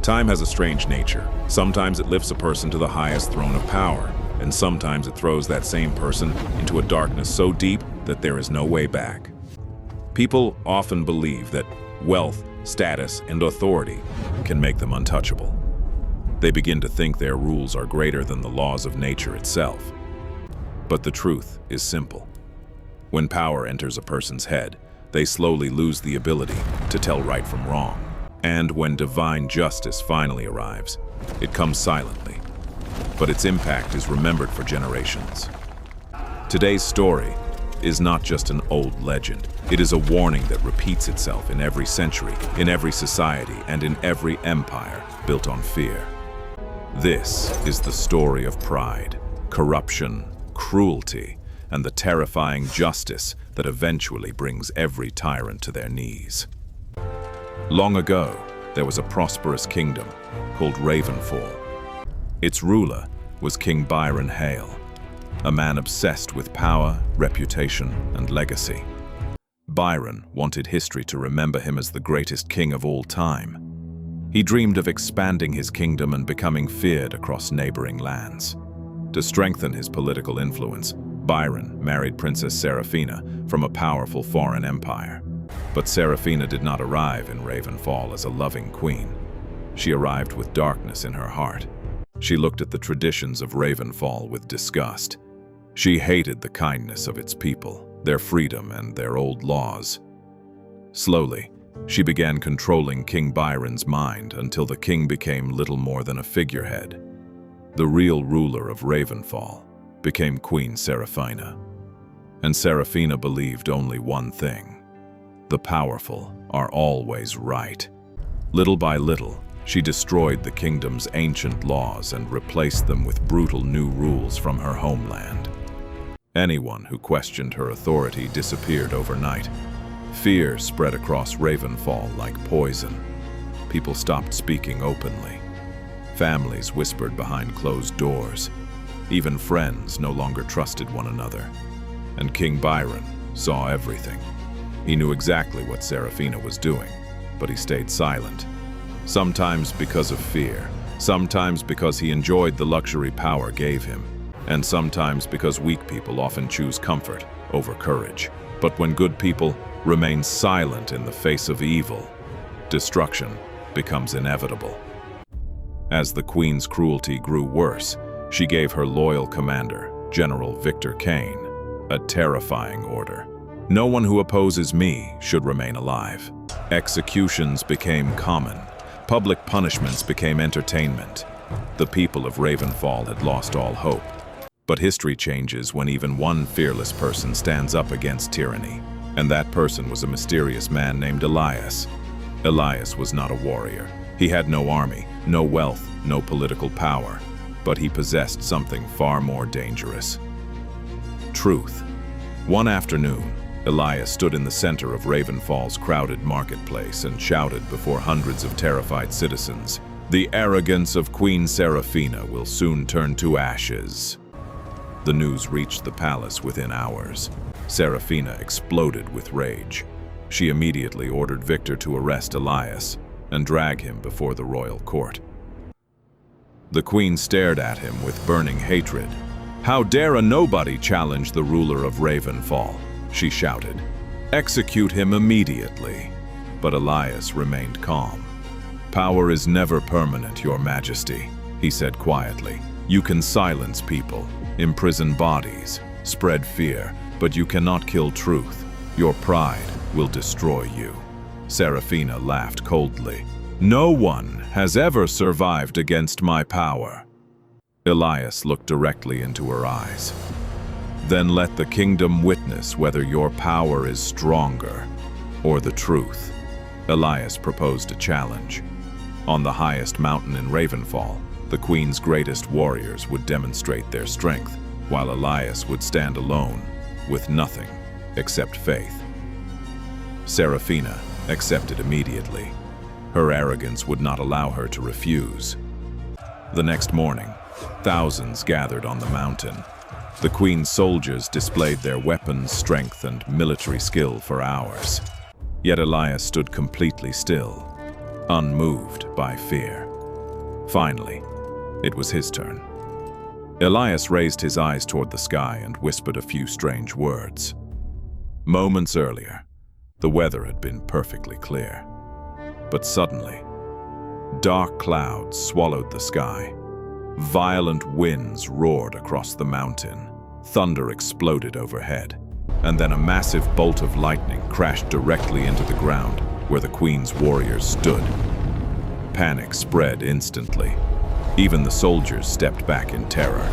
Time has a strange nature. Sometimes it lifts a person to the highest throne of power, and sometimes it throws that same person into a darkness so deep that there is no way back. People often believe that wealth, status, and authority can make them untouchable. They begin to think their rules are greater than the laws of nature itself. But the truth is simple. When power enters a person's head, they slowly lose the ability to tell right from wrong. And when divine justice finally arrives, it comes silently, but its impact is remembered for generations. Today's story is not just an old legend. It is a warning that repeats itself in every century, in every society, and in every empire built on fear. This is the story of pride, corruption, cruelty, and the terrifying justice that eventually brings every tyrant to their knees. Long ago, there was a prosperous kingdom called Ravenfall. Its ruler was King Byron Hale, a man obsessed with power, reputation, and legacy. Byron wanted history to remember him as the greatest king of all time. He dreamed of expanding his kingdom and becoming feared across neighboring lands. To strengthen his political influence, Byron married Princess Seraphina from a powerful foreign empire. But Seraphina did not arrive in Ravenfall as a loving queen. She arrived with darkness in her heart. She looked at the traditions of Ravenfall with disgust. She hated the kindness of its people, their freedom, and their old laws. Slowly, she began controlling King Byron's mind until the king became little more than a figurehead. The real ruler of Ravenfall became Queen Seraphina. And Seraphina believed only one thing: the powerful are always right. Little by little, she destroyed the kingdom's ancient laws and replaced them with brutal new rules from her homeland. Anyone who questioned her authority disappeared overnight. Fear spread across Ravenfall like poison. People stopped speaking openly. Families whispered behind closed doors. Even friends no longer trusted one another. And King Byron saw everything. He knew exactly what Seraphina was doing, but he stayed silent. Sometimes because of fear, sometimes because he enjoyed the luxury power gave him, and sometimes because weak people often choose comfort over courage. But when good people remain silent in the face of evil, destruction becomes inevitable. As the queen's cruelty grew worse, she gave her loyal commander, General Victor Kane, a terrifying order. No one who opposes me should remain alive. Executions became common. Public punishments became entertainment. The people of Ravenfall had lost all hope. But history changes when even one fearless person stands up against tyranny. And that person was a mysterious man named Elias. Elias was not a warrior. He had no army, no wealth, no political power. But he possessed something far more dangerous: truth. One afternoon, Elias stood in the center of Ravenfall's crowded marketplace and shouted before hundreds of terrified citizens, "The arrogance of Queen Seraphina will soon turn to ashes." The news reached the palace within hours. Seraphina exploded with rage. She immediately ordered Victor to arrest Elias and drag him before the royal court. The queen stared at him with burning hatred. "How dare a nobody challenge the ruler of Ravenfall?" she shouted. "Execute him immediately." But Elias remained calm. "Power is never permanent, Your Majesty," he said quietly. "You can silence people, imprison bodies, spread fear, but you cannot kill truth. Your pride will destroy you." Seraphina laughed coldly. "No one has ever survived against my power." Elias looked directly into her eyes. "Then let the kingdom witness whether your power is stronger or the truth." Elias proposed a challenge. On the highest mountain in Ravenfall, the queen's greatest warriors would demonstrate their strength, while Elias would stand alone, with nothing except faith. Seraphina accepted immediately. Her arrogance would not allow her to refuse. The next morning, thousands gathered on the mountain. The queen's soldiers displayed their weapons, strength, and military skill for hours. Yet Elias stood completely still, unmoved by fear. Finally, it was his turn. Elias raised his eyes toward the sky and whispered a few strange words. Moments earlier, the weather had been perfectly clear. But suddenly, dark clouds swallowed the sky. Violent winds roared across the mountain. Thunder exploded overhead. And then a massive bolt of lightning crashed directly into the ground where the Queen's warriors stood. Panic spread instantly. Even the soldiers stepped back in terror.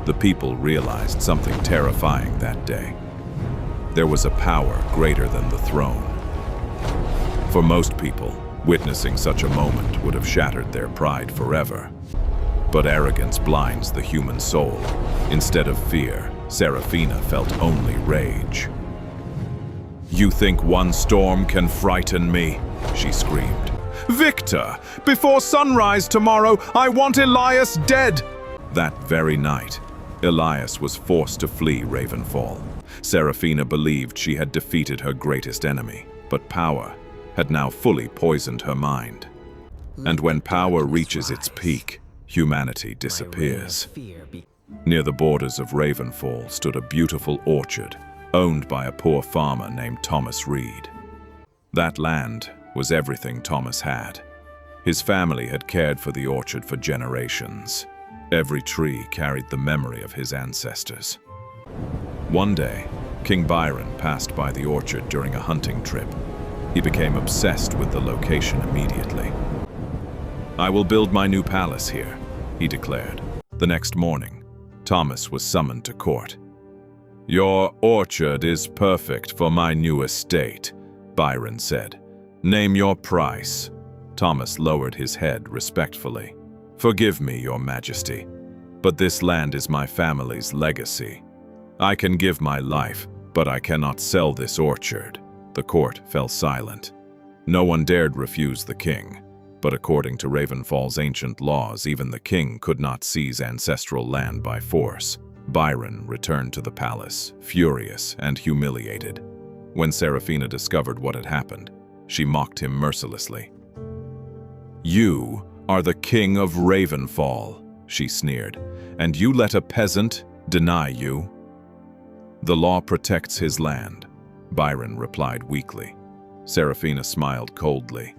The people realized something terrifying that day. There was a power greater than the throne. For most people, witnessing such a moment would have shattered their pride forever. But arrogance blinds the human soul. Instead of fear, Seraphina felt only rage. "You think one storm can frighten me?" she screamed. "Victor, before sunrise tomorrow, I want Elias dead!" That very night, Elias was forced to flee Ravenfall. Seraphina believed she had defeated her greatest enemy, but power had now fully poisoned her mind. And when power reaches its peak, humanity disappears. Near the borders of Ravenfall stood a beautiful orchard owned by a poor farmer named Thomas Reed. That land was everything Thomas had. His family had cared for the orchard for generations. Every tree carried the memory of his ancestors. One day, King Byron passed by the orchard during a hunting trip. He became obsessed with the location immediately. "I will build my new palace here," he declared. The next morning, Thomas was summoned to court. "Your orchard is perfect for my new estate," Byron said. "Name your price." Thomas lowered his head respectfully. "Forgive me, Your Majesty, but this land is my family's legacy. I can give my life, but I cannot sell this orchard." The court fell silent. No one dared refuse the king, but according to Ravenfall's ancient laws, even the king could not seize ancestral land by force. Byron returned to the palace, furious and humiliated. When Seraphina discovered what had happened, she mocked him mercilessly. "You are the king of Ravenfall," she sneered, "and you let a peasant deny you?" "The law protects his land," Byron replied weakly. Seraphina smiled coldly.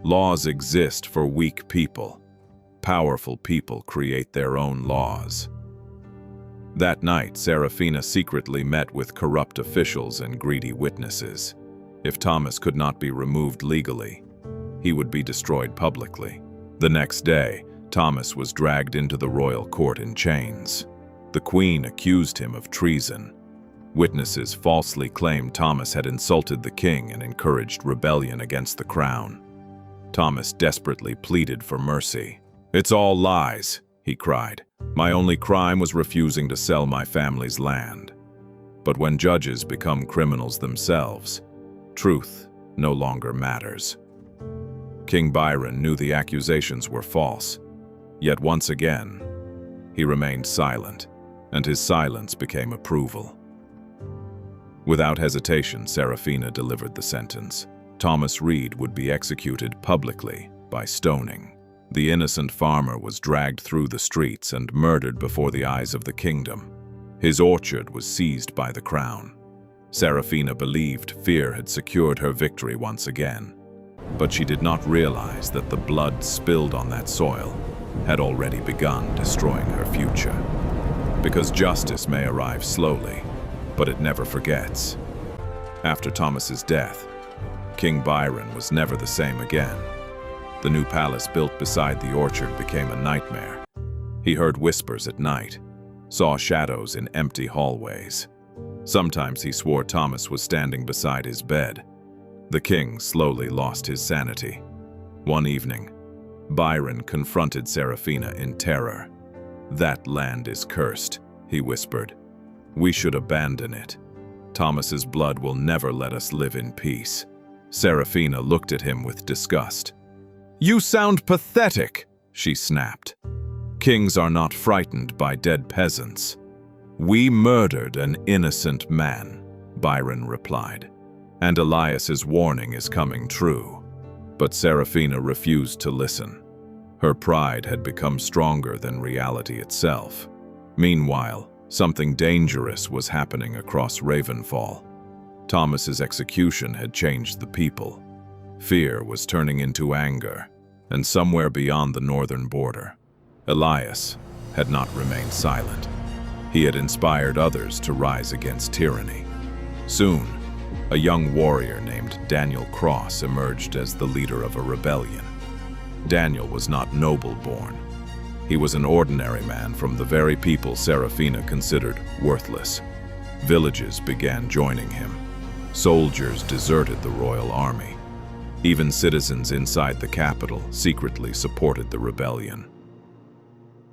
"Laws exist for weak people. Powerful people create their own laws." That night, Seraphina secretly met with corrupt officials and greedy witnesses. If Thomas could not be removed legally, he would be destroyed publicly. The next day, Thomas was dragged into the royal court in chains. The Queen accused him of treason. Witnesses falsely claimed Thomas had insulted the king and encouraged rebellion against the crown. Thomas desperately pleaded for mercy. "It's all lies," he cried. "My only crime was refusing to sell my family's land." But when judges become criminals themselves, truth no longer matters. King Byron knew the accusations were false, yet once again, he remained silent, and his silence became approval. Without hesitation, Seraphina delivered the sentence. Thomas Reed would be executed publicly by stoning. The innocent farmer was dragged through the streets and murdered before the eyes of the kingdom. His orchard was seized by the crown. Seraphina believed fear had secured her victory once again, but she did not realize that the blood spilled on that soil had already begun destroying her future. Because justice may arrive slowly, but it never forgets. After Thomas's death, King Byron was never the same again. The new palace built beside the orchard became a nightmare. He heard whispers at night, saw shadows in empty hallways. Sometimes he swore Thomas was standing beside his bed. The king slowly lost his sanity. One evening, Byron confronted Seraphina in terror. "That land is cursed," he whispered. "We should abandon it. Thomas's blood will never let us live in peace." Seraphina looked at him with disgust. "You sound pathetic," she snapped. "Kings are not frightened by dead peasants." "We murdered an innocent man," Byron replied. "And Elias's warning is coming true." But Seraphina refused to listen. Her pride had become stronger than reality itself. Meanwhile, something dangerous was happening across Ravenfall. Thomas's execution had changed the people. Fear was turning into anger, and somewhere beyond the northern border, Elias had not remained silent. He had inspired others to rise against tyranny. Soon, a young warrior named Daniel Cross emerged as the leader of a rebellion. Daniel was not noble-born. He was an ordinary man from the very people Seraphina considered worthless. Villages began joining him. Soldiers deserted the royal army. Even citizens inside the capital secretly supported the rebellion.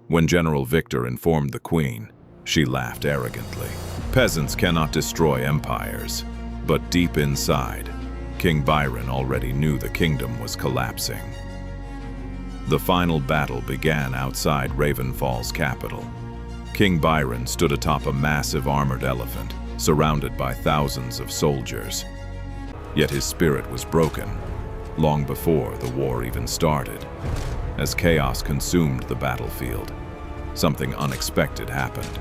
When General Victor informed the queen, she laughed arrogantly. Peasants cannot destroy empires. But deep inside, King Byron already knew the kingdom was collapsing. The final battle began outside Ravenfall's capital. King Byron stood atop a massive armored elephant, surrounded by thousands of soldiers. Yet his spirit was broken, long before the war even started. As chaos consumed the battlefield, something unexpected happened.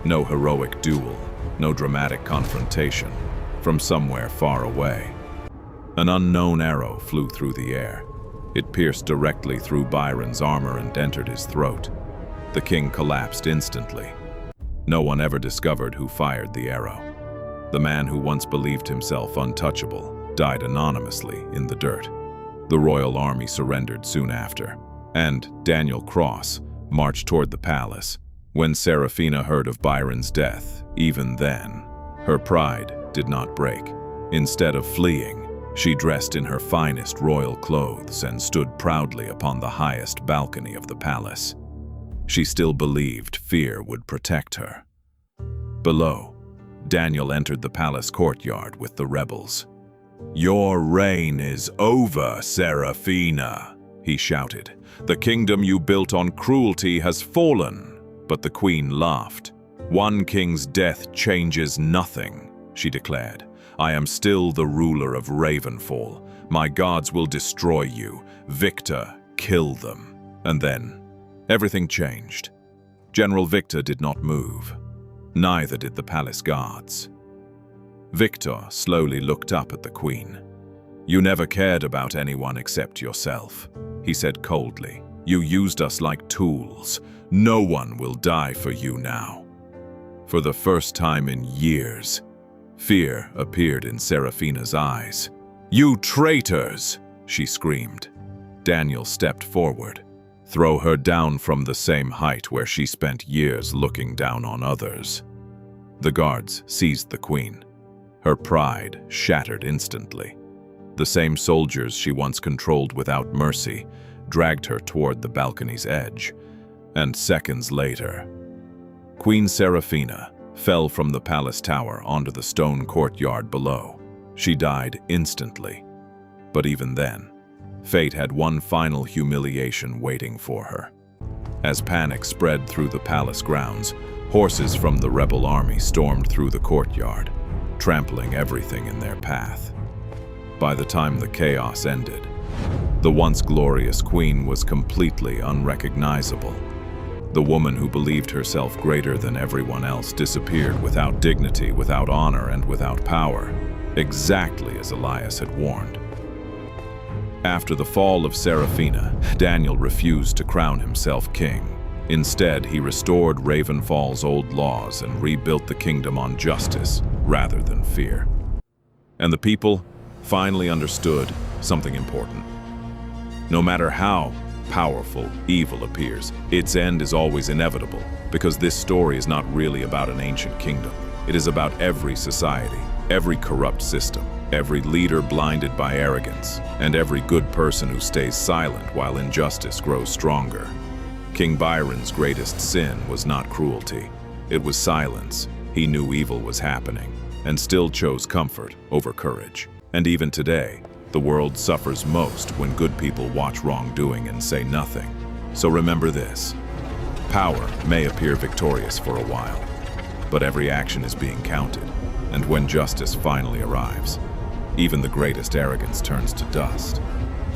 No heroic duel, no dramatic confrontation. From somewhere far away, an unknown arrow flew through the air. It pierced directly through Byron's armor and entered his throat. The king collapsed instantly. No one ever discovered who fired the arrow. The man who once believed himself untouchable died anonymously in the dirt. The royal army surrendered soon after, and Daniel Cross marched toward the palace. When Seraphina heard of Byron's death, even then, her pride did not break. Instead of fleeing, she dressed in her finest royal clothes and stood proudly upon the highest balcony of the palace. She still believed fear would protect her. Below, Daniel entered the palace courtyard with the rebels. "Your reign is over, Seraphina," he shouted. "The kingdom you built on cruelty has fallen." But the queen laughed. "One king's death changes nothing," she declared. "I am still the ruler of Ravenfall. My gods will destroy you. Victor, kill them." And then, everything changed. General Victor did not move. Neither did the palace guards. Victor slowly looked up at the queen. "You never cared about anyone except yourself," he said coldly. "You used us like tools. No one will die for you now." For the first time in years, fear appeared in Seraphina's eyes. "You traitors!" she screamed. Daniel stepped forward. "Throw her down from the same height where she spent years looking down on others." The guards seized the queen. Her pride shattered instantly. The same soldiers she once controlled without mercy dragged her toward the balcony's edge. And seconds later, Queen Seraphina fell from the palace tower onto the stone courtyard below. She died instantly. But even then, fate had one final humiliation waiting for her. As panic spread through the palace grounds, horses from the rebel army stormed through the courtyard, trampling everything in their path. By the time the chaos ended, the once glorious queen was completely unrecognizable. The woman who believed herself greater than everyone else disappeared without dignity, without honor, and without power, exactly as Elias had warned. After the fall of Seraphina, Daniel refused to crown himself king. Instead, he restored Ravenfall's old laws and rebuilt the kingdom on justice rather than fear. And the people finally understood something important. No matter how powerful evil appears, its end is always inevitable, because this story is not really about an ancient kingdom. It is about every society, every corrupt system, every leader blinded by arrogance, and every good person who stays silent while injustice grows stronger. King Byron's greatest sin was not cruelty. It was silence. He knew evil was happening, and still chose comfort over courage. And even today, the world suffers most when good people watch wrongdoing and say nothing. So remember this: power may appear victorious for a while, but every action is being counted, and when justice finally arrives, even the greatest arrogance turns to dust.